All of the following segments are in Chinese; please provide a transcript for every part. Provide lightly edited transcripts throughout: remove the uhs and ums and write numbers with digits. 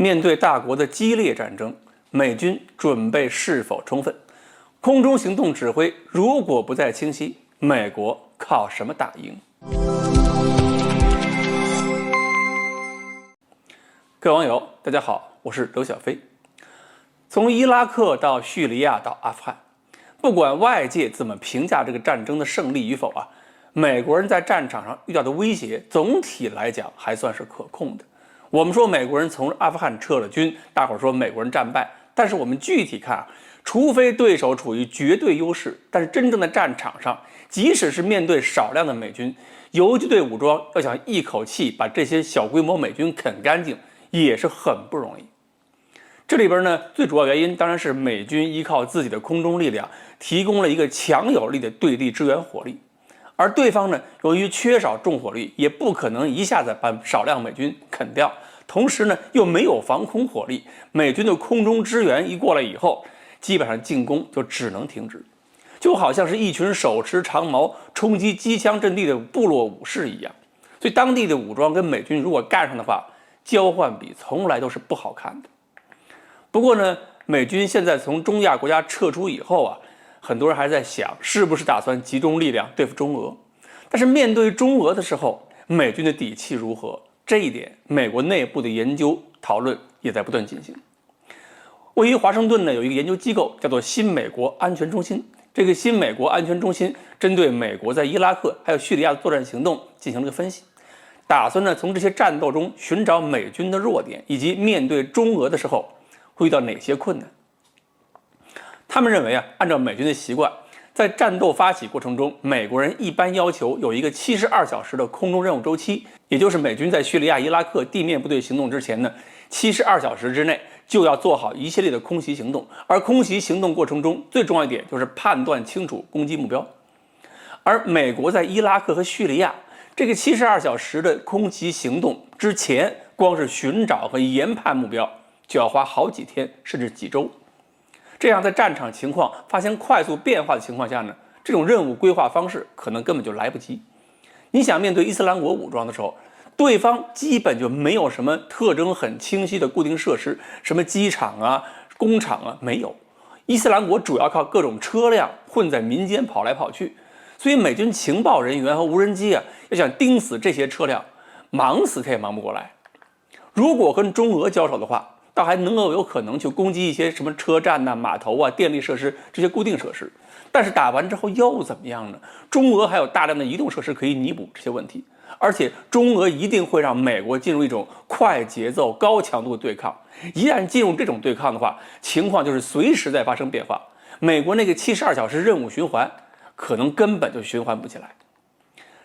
面对大国的激烈战争，美军准备是否充分？空中行动指挥如果不再清晰，美国靠什么打赢？各位网友，大家好，我是刘小飞。从伊拉克到叙利亚到阿富汗，不管外界怎么评价这个战争的胜利与否美国人在战场上遇到的威胁，总体来讲还算是可控的。我们说美国人从阿富汗撤了军，大伙儿说美国人战败，但是我们具体看除非对手处于绝对优势，但是真正的战场上，即使是面对少量的美军，游击队武装要想一口气把这些小规模美军啃干净，也是很不容易。这里边呢，最主要原因当然是美军依靠自己的空中力量，提供了一个强有力的对地支援火力，而对方呢，由于缺少重火力，也不可能一下子把少量美军啃掉，同时呢，又没有防空火力，美军的空中支援一过来以后，基本上进攻就只能停止，就好像是一群手持长矛冲击机枪阵地的部落武士一样。所以当地的武装跟美军如果干上的话，交换比从来都是不好看的。不过呢，美军现在从中亚国家撤出以后很多人还在想，是不是打算集中力量对付中俄？但是面对中俄的时候，美军的底气如何？这一点，美国内部的研究讨论也在不断进行。位于华盛顿呢，有一个研究机构叫做新美国安全中心。这个新美国安全中心针对美国在伊拉克还有叙利亚的作战行动进行了个分析，打算呢从这些战斗中寻找美军的弱点，以及面对中俄的时候会遇到哪些困难。他们认为按照美军的习惯，在战斗发起过程中，美国人一般要求有一个72小时的空中任务周期，也就是美军在叙利亚、伊拉克地面部队行动之前呢，72小时之内就要做好一系列的空袭行动，而空袭行动过程中最重要一点就是判断清楚攻击目标。而美国在伊拉克和叙利亚这个72小时的空袭行动之前，光是寻找和研判目标就要花好几天甚至几周。这样在战场情况发生快速变化的情况下呢，这种任务规划方式可能根本就来不及。你想面对伊斯兰国武装的时候，对方基本就没有什么特征很清晰的固定设施，什么机场工厂没有。伊斯兰国主要靠各种车辆混在民间跑来跑去，所以美军情报人员和无人机要想盯死这些车辆，忙死他也忙不过来。如果跟中俄交手的话，倒还能够有可能去攻击一些什么车站码头电力设施这些固定设施，但是打完之后又怎么样呢？中俄还有大量的移动设施可以弥补这些问题，而且中俄一定会让美国进入一种快节奏、高强度的对抗。一旦进入这种对抗的话，情况就是随时在发生变化。美国那个72小时任务循环，可能根本就循环不起来。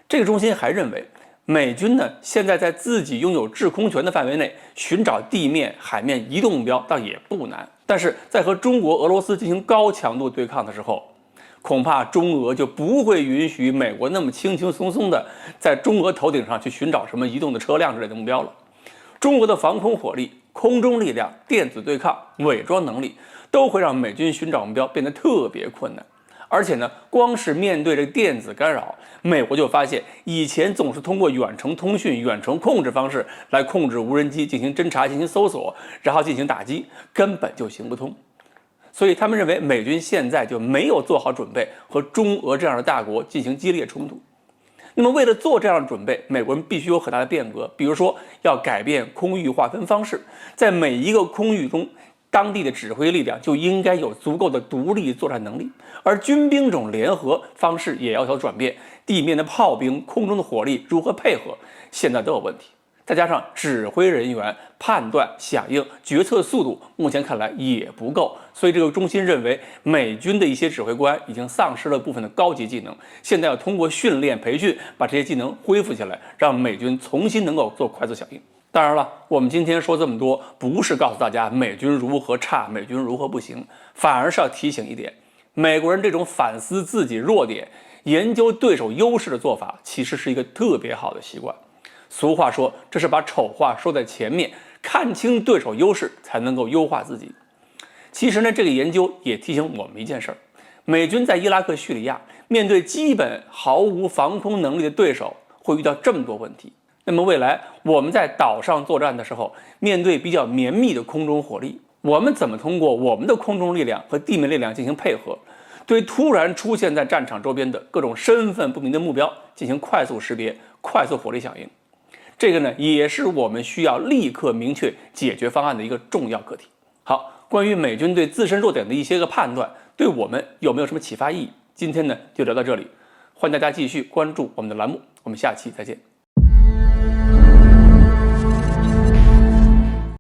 这个中心还认为，美军呢现在在自己拥有制空权的范围内寻找地面、海面移动目标倒也不难，但是在和中国、俄罗斯进行高强度对抗的时候，恐怕中俄就不会允许美国那么轻轻松松的在中俄头顶上去寻找什么移动的车辆之类的目标了。中俄的防空火力、空中力量、电子对抗、伪装能力都会让美军寻找目标变得特别困难。而且呢，光是面对这电子干扰，美国就发现以前总是通过远程通讯、远程控制方式来控制无人机进行侦察、进行搜索，然后进行打击，根本就行不通。所以他们认为美军现在就没有做好准备和中俄这样的大国进行激烈冲突。那么为了做这样的准备，美国人必须有很大的变革，比如说要改变空域划分方式，在每一个空域中，当地的指挥力量就应该有足够的独立作战能力，而军兵这种联合方式也要求转变，地面的炮兵、空中的火力如何配合，现在都有问题。再加上指挥人员判断、响应、决策速度，目前看来也不够，所以这个中心认为，美军的一些指挥官已经丧失了部分的高级技能，现在要通过训练、培训，把这些技能恢复起来，让美军重新能够做快速响应。当然了，我们今天说这么多，不是告诉大家美军如何差，美军如何不行，反而是要提醒一点，美国人这种反思自己弱点、研究对手优势的做法，其实是一个特别好的习惯。俗话说，这是把丑话说在前面，看清对手优势，才能够优化自己。其实呢，这个研究也提醒我们一件事儿：美军在伊拉克、叙利亚面对基本毫无防空能力的对手，会遇到这么多问题。那么未来我们在岛上作战的时候，面对比较绵密的空中火力，我们怎么通过我们的空中力量和地面力量进行配合，对突然出现在战场周边的各种身份不明的目标进行快速识别、快速火力响应？这个呢，也是我们需要立刻明确解决方案的一个重要课题。好，关于美军对自身弱点的一些个判断，对我们有没有什么启发意义？今天呢，就聊到这里，欢迎大家继续关注我们的栏目，我们下期再见。